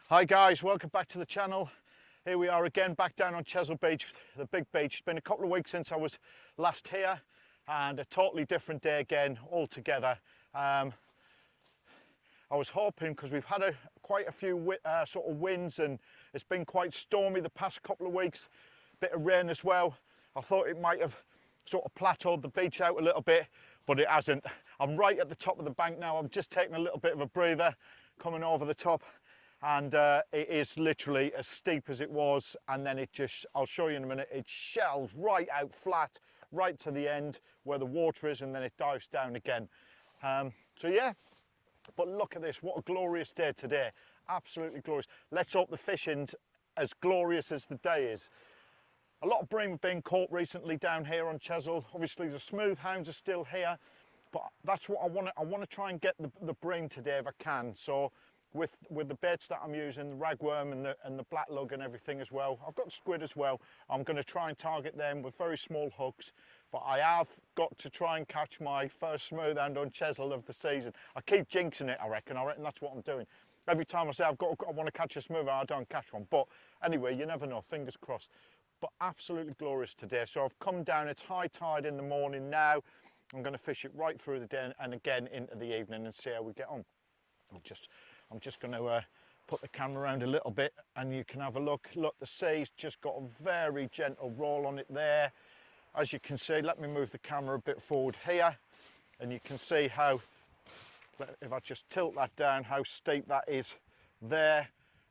Hi guys, welcome back to the channel. Here we are again, back down on Chesil Beach, the big beach. It's been a couple of weeks since I was last here, and a totally different day again altogether. I was hoping, because we've had quite a few sort of winds, and it's been quite stormy the past couple of weeks, bit of rain as well. I thought it might have sort of plateaued the beach out a little bit, but it hasn't. I'm right at the top of the bank now. I'm just taking a little bit of a breather coming over the top, and it is literally as steep as it was, and then it just, I'll show you in a minute, it shelves right out flat, right to the end where the water is, and then it dives down again. So yeah, but look at this, what a glorious day today, absolutely glorious. Let's hope the fishing's as glorious as the day is. A lot of bream have been caught recently down here on Chesil. Obviously the smooth hounds are still here, but that's what I want to try and get the bream today if I can. So with the baits that I'm using, the ragworm and the black lug and everything as well, I've got squid as well. I'm going to try and target them with very small hooks, but I have got to try and catch my first smooth hound on Chesil of the season. I keep jinxing it, I reckon that's what I'm doing. Every time I say I want to catch a smooth hound, I don't catch one. But anyway, you never know, fingers crossed. But absolutely glorious today. So I've come down, it's high tide in the morning now. I'm going to fish it right through the day and again into the evening and see how we get on. I'm just going to put the camera around a little bit and you can have a look. Look, the sea's just got a very gentle roll on it there. As you can see, let me move the camera a bit forward here, and you can see how, if I just tilt that down, how steep that is there,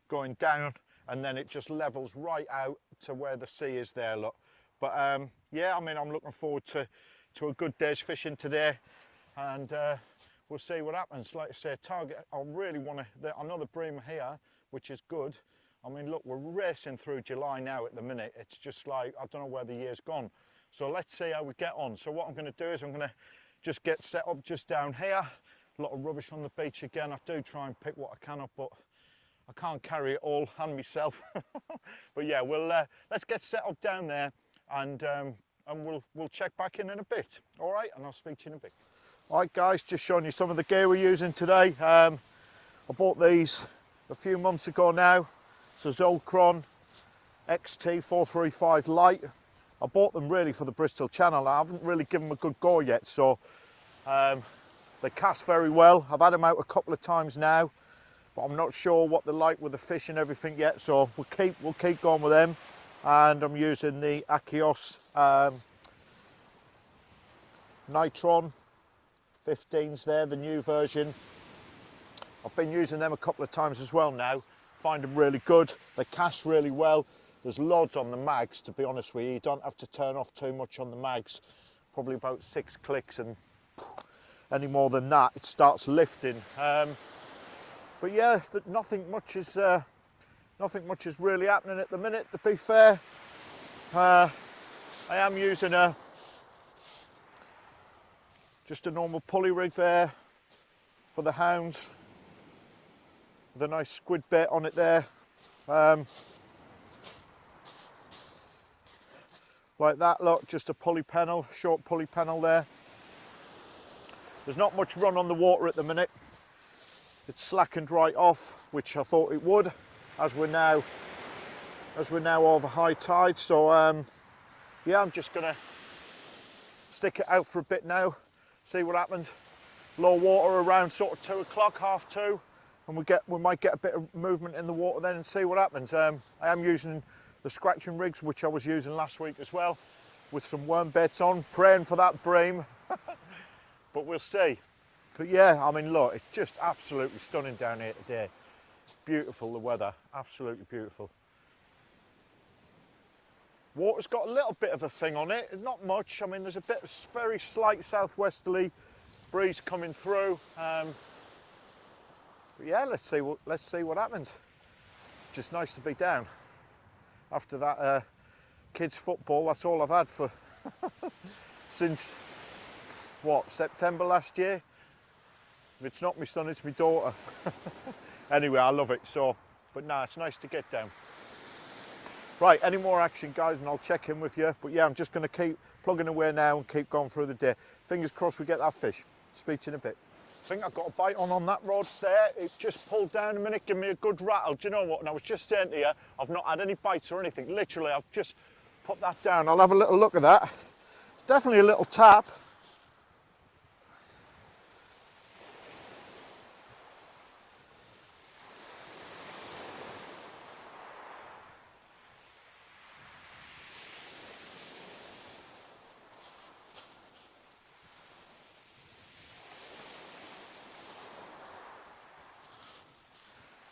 going down, and then it just levels right out to where the sea is there, look. But yeah, I mean, I'm looking forward to a good day's fishing today, and we'll see what happens. Like I say, target, I really want to, another bream here, which is good. I mean, look, we're racing through July now at the minute. It's just like, I don't know where the year's gone. So let's see how we get on. So what I'm going to do is I'm going to just get set up just down here. A lot of rubbish on the beach again. I do try and pick what I can up, but I can't carry it all and myself. But yeah, let's get set up down there, and we'll check back in a bit. All right, and I'll speak to you in a bit. All right, guys, just showing you some of the gear we're using today. I bought these a few months ago now. So Zolcron XT435 Lite. I bought them really for the Bristol Channel. I haven't really given them a good go yet, so they cast very well. I've had them out a couple of times now, but I'm not sure what they're like with the fish and everything yet, so we'll keep going with them. And I'm using the Achios Nitron 15s there, the new version. I've been using them a couple of times as well now. Find them really good. They cast really well. There's loads on the mags, to be honest with you. You don't have to turn off too much on the mags. Probably about 6 clicks, and any more than that, it starts lifting. But yeah, nothing much is really happening at the minute, to be fair. I am using just a normal pulley rig there for the hounds, with a nice squid bait on it there. Like that, look, just a pulley pennel, short pulley pennel there. There's not much run on the water at the minute. It's slackened right off, which I thought it would, as we're now over high tide. So yeah, I'm just gonna stick it out for a bit now, see what happens. Low water around sort of 2 o'clock, half 2, and we might get a bit of movement in the water then and see what happens. I am using the scratching rigs, which I was using last week as well, with some worm baits on, praying for that bream. But we'll see. But yeah, I mean, look, it's just absolutely stunning down here today. Beautiful, the weather, absolutely beautiful. Water's got a little bit of a thing on it, not much. I mean, there's a bit of very slight southwesterly breeze coming through. But yeah, let's see what happens. Just nice to be down. After that kids football, that's all I've had for since what, September last year. If it's not my son, it's my daughter. Anyway, I love it. So, but no, it's nice to get down. Right, any more action, guys, and I'll check in with you. But yeah, I'm just going to keep plugging away now and keep going through the day. Fingers crossed we get that fish. Speak to you in a bit. think I got a bite on that rod there. It just pulled down a minute, give me a good rattle. Do you know what? And I was just saying to you, I've not had any bites or anything. Literally, I've just put that down. I'll have a little look at that. It's definitely a little tap.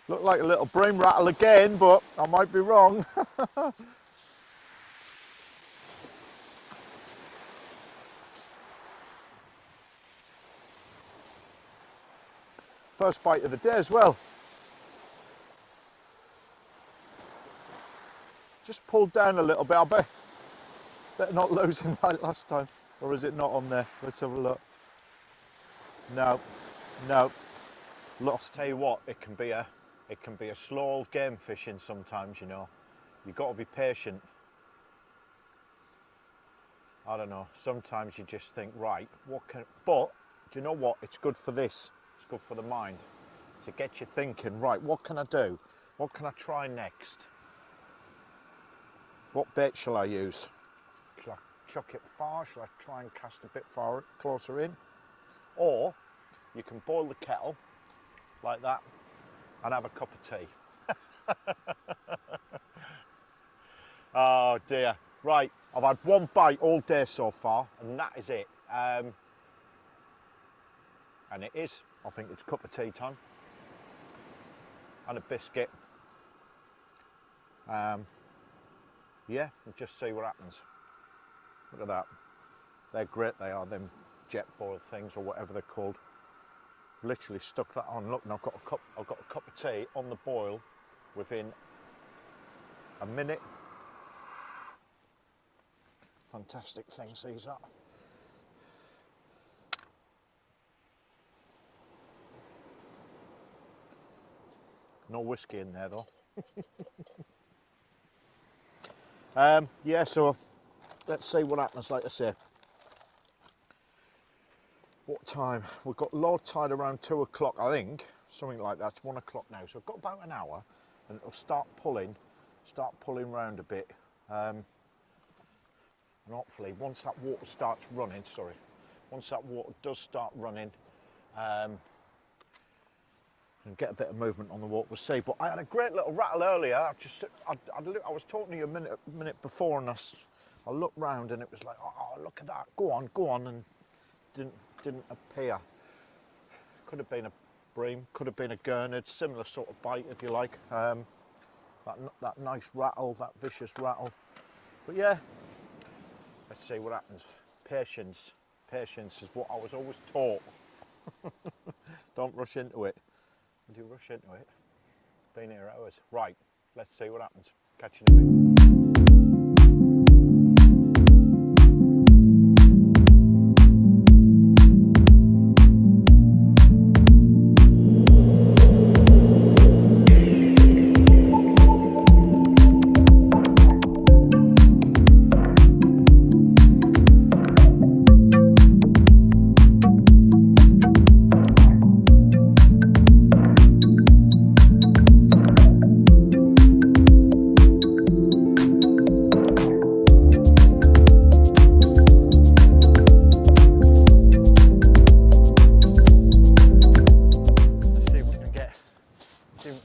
Looked like a little brain rattle again, but I might be wrong. First bite of the day as well. Just pulled down a little bit. I better not lose him like last time. Or is it not on there? Let's have a look. No, no. Lost. Tell you what, it can be a slow game fishing sometimes, you know. You've got to be patient. I don't know, sometimes you just think, right, but do you know what? It's good for this. It's good for the mind. To get you thinking, right, what can I do? What can I try next? What bait shall I use? Shall I chuck it far? Shall I try and cast a bit far, closer in? Or you can boil the kettle like that and have a cup of tea. Oh dear. Right, I've had one bite all day so far, and that is it. And it is, I think it's cup of tea time. And a biscuit. Yeah, and just see what happens. Look at that. They're great, they are, them jet boil things or whatever they're called. Literally stuck that on. Look, and I've got a cup of tea on the boil within a minute. Fantastic things these are. No whiskey in there though. Yeah, so let's see what happens, like I say. What time? We've got low tide around 2 o'clock, I think. Something like that. It's 1 o'clock now. So I've got about an hour and it'll start pulling round a bit. And hopefully once that water starts running, once that water does start running, and get a bit of movement on the water, we'll see. But I had a great little rattle earlier. I was talking to you a minute before, and I looked round, and it was like, oh, look at that, go on, and didn't appear. Could have been a bream, could have been a gurnard, similar sort of bite, if you like. That nice rattle, that vicious rattle. But yeah, let's see what happens. Patience is what I was always taught. Don't rush into it. When you rush into it, been here hours. Right, let's see what happens. Catch you in a bit.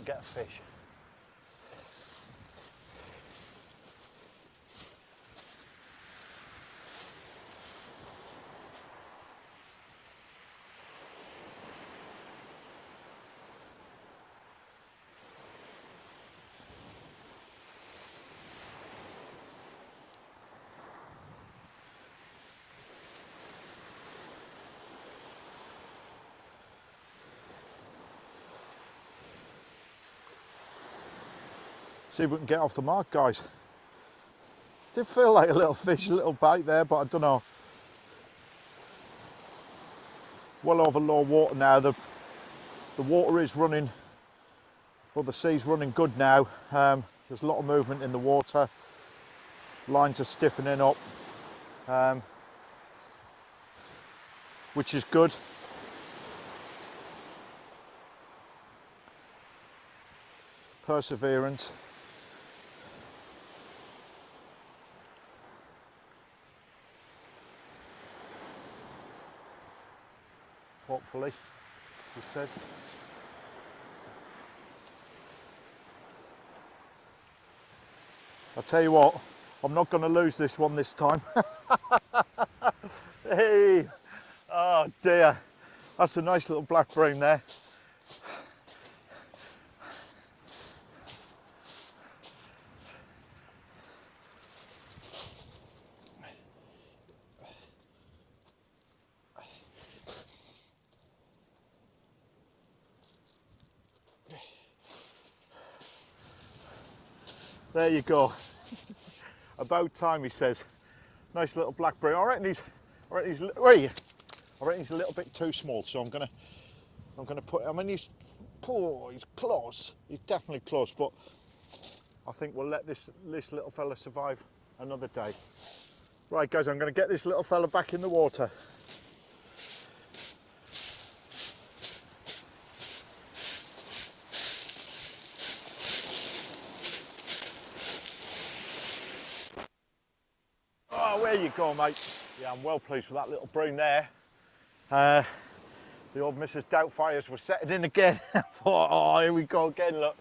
Get a fish. See if we can get off the mark, guys. Did feel like a little fish, a little bite there, but I don't know. Well over low water now. The water is running, well, the sea's running good now. There's a lot of movement in the water. Lines are stiffening up, which is good. perseverance. Hopefully, he says. I'll tell you what, I'm not going to lose this one this time. Hey, oh dear, that's a nice little black bream there. There you go. About time, he says. Nice little black bream. I reckon he's a little bit too small, so I'm gonna put. I mean, he's close. He's definitely close, but I think we'll let this little fella survive another day. Right, guys, I'm gonna get this little fella back in the water. Oh, where you go, mate? Yeah, I'm well pleased with that little bream there. The old Mrs. Doubtfires were setting in again. Oh, here we go again, look.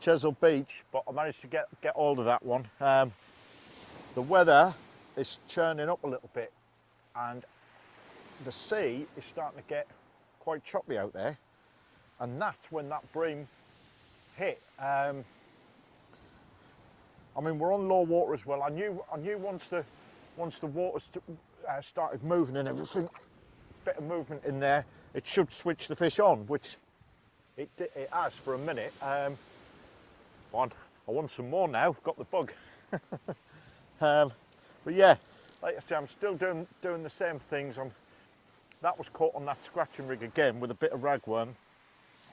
Chesil Beach, but I managed to get hold of that one. The weather is churning up a little bit and the sea is starting to get quite choppy out there, and that's when that bream hit. I mean, we're on low water as well. I knew once the water started moving and everything, bit of movement in there, it should switch the fish on, which it has for a minute. I want some more now. I've got the bug. But yeah, like I say, I'm still doing the same things. That was caught on that scratching rig again with a bit of ragworm.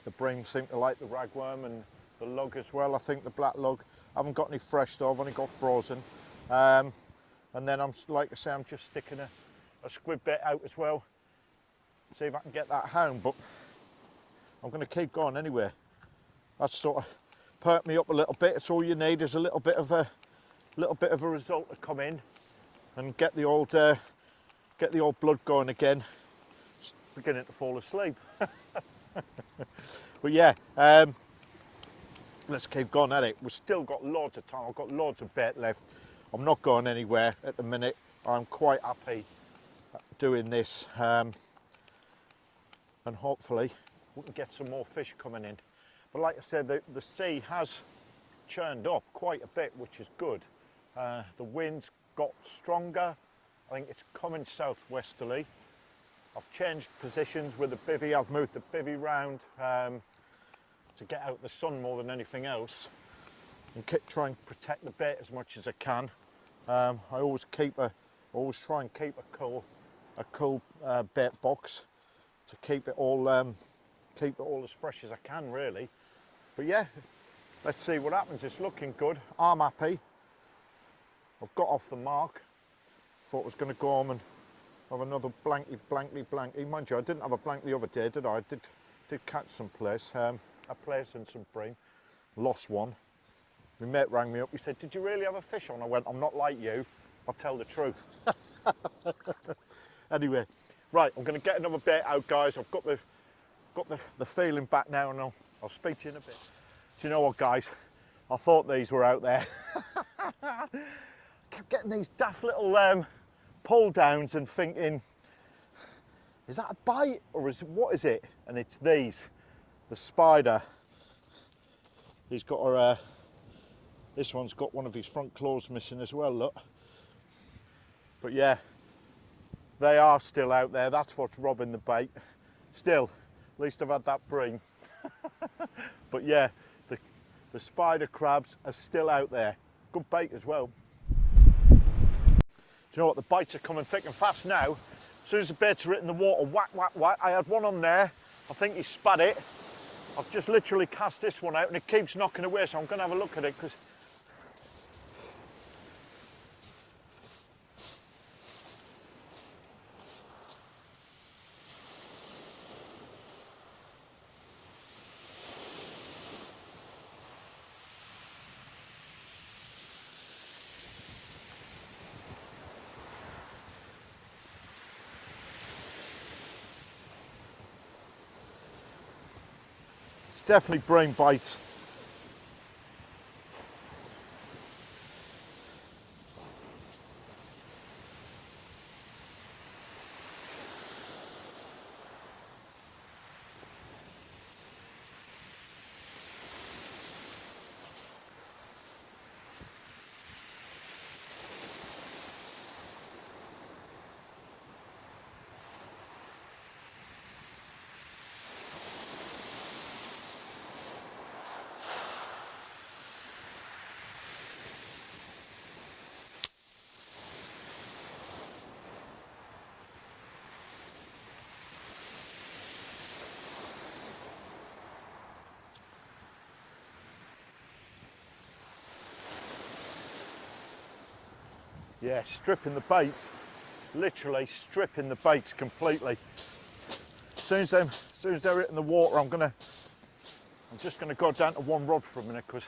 The bream seemed to like the ragworm and the lug as well. I think the black lug. I haven't got any fresh though. I've only got frozen. And then like I say, I'm just sticking a squid bait out as well. See if I can get that hound, but I'm going to keep going anyway. That's sort of perked me up a little bit. It's all you need is a little bit of a result to come in and get the old blood going again. It's beginning to fall asleep. But yeah, let's keep going at it. We've still got loads of time. I've got loads of bait left. I'm not going anywhere at the minute. I'm quite happy doing this, and hopefully we can get some more fish coming in. But like I said, the sea has churned up quite a bit, which is good. The wind's got stronger. I think it's coming southwesterly. I've changed positions with the bivvy. I've moved the bivvy round to get out the sun more than anything else, and try and protect the bait as much as I can. I always try and keep a cool bait box to keep it all as fresh as I can, really. But yeah, let's see what happens. It's looking good. I'm happy. I've got off the mark. Thought I was going to go home and have another blankly. Mind you, I didn't have a blank the other day, did I? I did catch some place, a place and some bream. Lost one. My mate rang me up. He said, "Did you really have a fish on?" I went, "I'm not like you. I'll tell the truth." Anyway, right, I'm going to get another bait out, guys. I've got the feeling back now, and I'll speak to you in a bit. Do you know what, guys? I thought these were out there. Kept getting these daft little pull downs and thinking, is that a bite or what is it? And it's these, the spider. He's got this one's got one of his front claws missing as well, look. But yeah, they are still out there. That's what's robbing the bait. Still, at least I've had that bream. But yeah, the spider crabs are still out there. Good bait as well. Do you know what? The bites are coming thick and fast now. As soon as the baits are hitting the water, whack, whack, whack. I had one on there. I think he spat it. I've just literally cast this one out and it keeps knocking away, so I'm going to have a look at it because It's definitely brain bites. Yeah, stripping the baits, literally stripping the baits completely. As soon as they're hitting the water, I'm just gonna go down to one rod for a minute because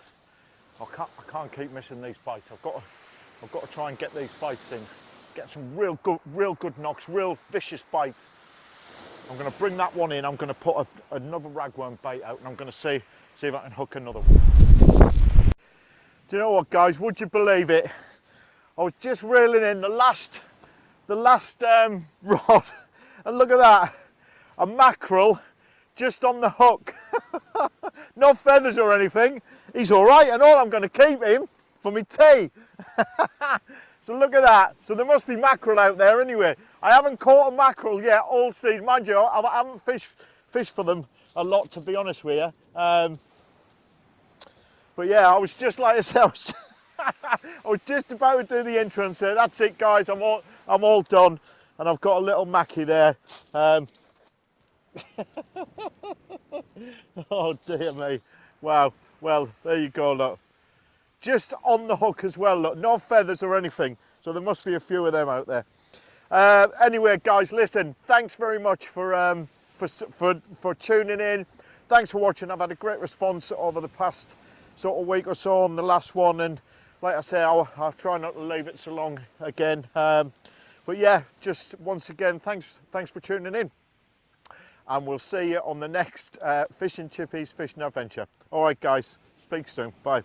I can't keep missing these bites. I've got to try and get these bites in, get some real good knocks, real vicious bites. I'm gonna bring that one in. I'm gonna put another ragworm bait out, and I'm gonna see if I can hook another one. Do you know what, guys? Would you believe it? I was just reeling in the last rod, and look at that, a mackerel just on the hook. No feathers or anything. He's all right and all. I'm going to keep him for my tea. So look at that. So there must be mackerel out there anyway. I haven't caught a mackerel yet all season. Mind you, I haven't fished for them a lot, to be honest with you. But yeah, I was just like I said, I was just about to do the intro and say, that's it, guys. I'm all done, and I've got a little mackie there. Oh dear me! Wow. Well, there you go. Look, just on the hook as well. Look, no feathers or anything. So there must be a few of them out there. Anyway, guys, listen. Thanks very much for tuning in. Thanks for watching. I've had a great response over the past sort of week or so on the last one, and like I say, I'll try not to leave it so long again. But yeah, just once again, thanks for tuning in. And we'll see you on the next Fish and Chippies fishing adventure. All right, guys, speak soon. Bye.